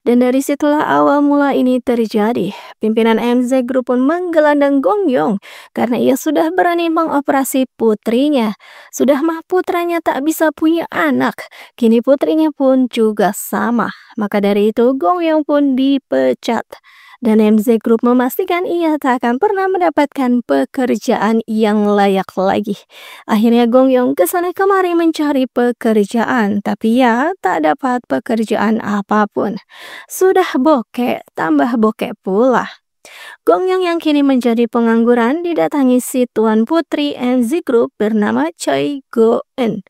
Dan dari situlah awal mula ini terjadi. Pimpinan MZ Group pun menggelandang Gong Yoo karena ia sudah berani mengoperasi putrinya. Sudah mah putranya tak bisa punya anak, kini putrinya pun juga sama. Maka dari itu Gong Yoo pun dipecat. Dan MZ Group memastikan ia tak akan pernah mendapatkan pekerjaan yang layak lagi. Akhirnya Gong Yoo kesana kemari mencari pekerjaan, tapi ya tak dapat pekerjaan apapun. Sudah bokek, tambah bokek pula. Gong Yoo yang kini menjadi pengangguran didatangi si tuan putri MZ Group bernama Choi Go-eun.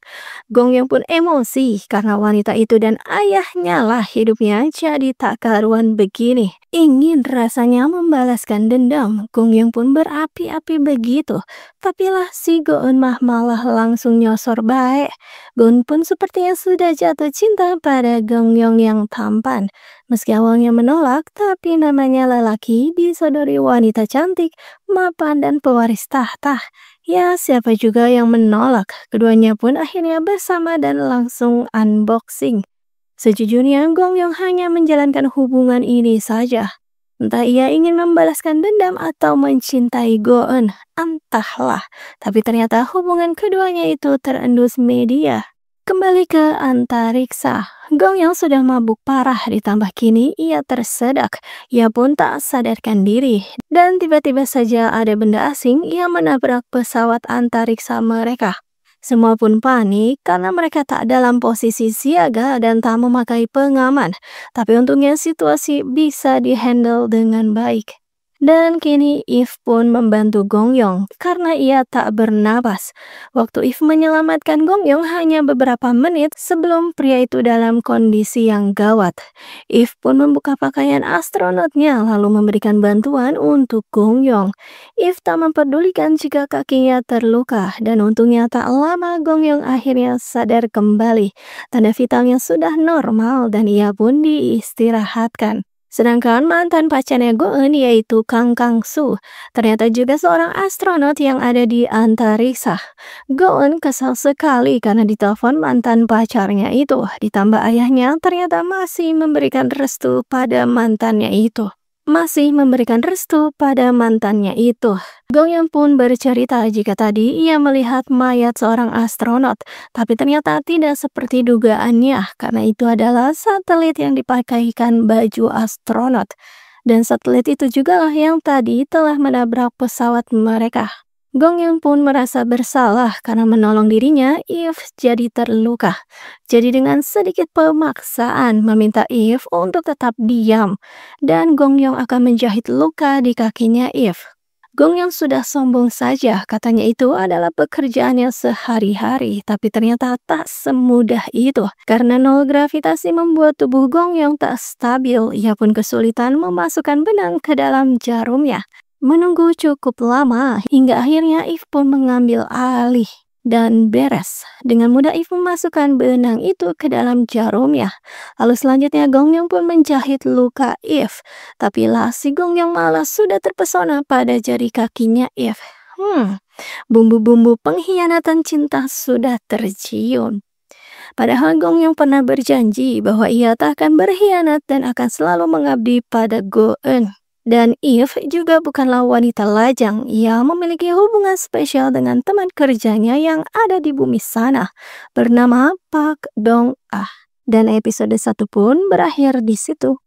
Gong Yoo pun emosi karena wanita itu dan ayahnya lah hidupnya jadi tak karuan begini. Ingin rasanya membalaskan dendam, Gong Yoo pun berapi-api begitu. Tapi lah si Go-eun mah malah langsung nyosor baik. Go-eun pun sepertinya sudah jatuh cinta pada Gong Yoo yang tampan. Meski awalnya menolak, tapi namanya lelaki disodori wanita cantik, mapan dan pewaris tahta. Ya, siapa juga yang menolak? Keduanya pun akhirnya bersama dan langsung unboxing. Sejujurnya, Gong Yoo hanya menjalankan hubungan ini saja. Entah ia ingin membalaskan dendam atau mencintai Go-eun, entahlah. Tapi ternyata hubungan keduanya itu terendus media. Kembali ke antariksa, Gong Yoo sudah mabuk parah ditambah kini ia tersedak. Ia pun tak sadarkan diri dan tiba-tiba saja ada benda asing yang menabrak pesawat antariksa mereka. Semua pun panik karena mereka tak dalam posisi siaga dan tak memakai pengaman. Tapi untungnya situasi bisa dihandle dengan baik. Dan kini Eve pun membantu Gong Yoo karena ia tak bernapas. Waktu Eve menyelamatkan Gong Yoo hanya beberapa menit sebelum pria itu dalam kondisi yang gawat. Eve pun membuka pakaian astronotnya lalu memberikan bantuan untuk Gong Yoo. Eve tak mempedulikan jika kakinya terluka dan untungnya tak lama Gong Yoo akhirnya sadar kembali. Tanda vitalnya sudah normal dan ia pun diistirahatkan. Sedangkan mantan pacarnya Go-eun yaitu Kang Kang-soo ternyata juga seorang astronot yang ada di antariksa. Go-eun kesal sekali karena ditelepon mantan pacarnya itu. Ditambah ayahnya ternyata masih memberikan restu pada mantannya itu. Gong Yoo pun bercerita jika tadi ia melihat mayat seorang astronot, tapi ternyata tidak seperti dugaannya karena itu adalah satelit yang dipakaikan baju astronot. Dan satelit itu juga lah yang tadi telah menabrak pesawat mereka. Gong Yoo pun merasa bersalah karena menolong dirinya, Eve jadi terluka. Jadi dengan sedikit pemaksaan meminta Eve untuk tetap diam. Dan Gong Yoo akan menjahit luka di kakinya Eve. Gong Yoo sudah sombong saja, katanya itu adalah pekerjaannya sehari-hari. Tapi ternyata tak semudah itu. Karena nol gravitasi membuat tubuh Gong Yoo tak stabil, ia pun kesulitan memasukkan benang ke dalam jarumnya. Menunggu cukup lama hingga akhirnya Eve pun mengambil alih dan beres. Dengan mudah Eve memasukkan benang itu ke dalam jarumnya. Lalu selanjutnya Gong Yoo pun menjahit luka Eve. Tapi lah si Gong Yoo malah sudah terpesona pada jari kakinya Eve. Bumbu-bumbu pengkhianatan cinta sudah tercium. Padahal Gong Yoo pernah berjanji bahwa ia tak akan berkhianat dan akan selalu mengabdi pada Go-eun. Dan Eve juga bukanlah wanita lajang, ia memiliki hubungan spesial dengan teman kerjanya yang ada di bumi sana, bernama Park Dong-ah. Dan episode 1 pun berakhir di situ.